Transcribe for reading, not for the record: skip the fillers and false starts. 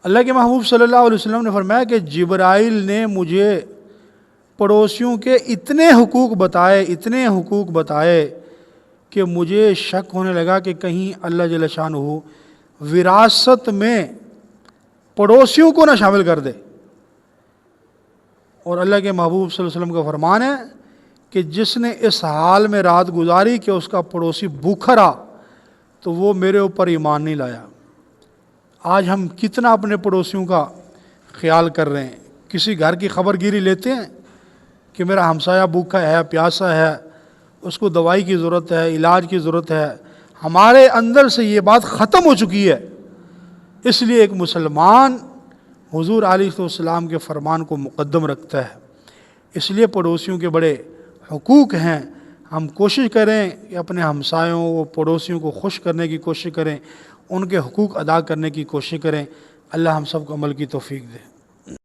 اللہ کے محبوب صلی اللہ علیہ وسلم نے فرمایا کہ جبرائیل نے مجھے پڑوسیوں کے اتنے حقوق بتائے کہ مجھے شک ہونے لگا کہ کہیں اللہ جل شانہ وراثت میں پڑوسیوں کو نہ شامل کر دے۔ اور اللہ کے محبوب صلی اللہ علیہ وسلم کا فرمان ہے کہ جس نے اس حال میں رات گزاری کہ اس کا پڑوسی بھوکا رہا تو وہ میرے اوپر ایمان نہیں لایا۔ آج ہم کتنا اپنے پڑوسیوں کا خیال کر رہے ہیں؟ کسی گھر کی خبر گیری لیتے ہیں کہ میرا ہمسایہ بھوکا ہے، پیاسا ہے، اس کو دوائی کی ضرورت ہے، علاج کی ضرورت ہے۔ ہمارے اندر سے یہ بات ختم ہو چکی ہے۔ اس لیے ایک مسلمان حضور علیہ السلام کے فرمان کو مقدم رکھتا ہے۔ اس لیے پڑوسیوں کے بڑے حقوق ہیں، ہم کوشش کریں کہ اپنے ہمسایوں و پڑوسیوں کو خوش کرنے کی کوشش کریں، ان کے حقوق ادا کرنے کی کوشش کریں۔ اللہ ہم سب کو عمل کی توفیق دے۔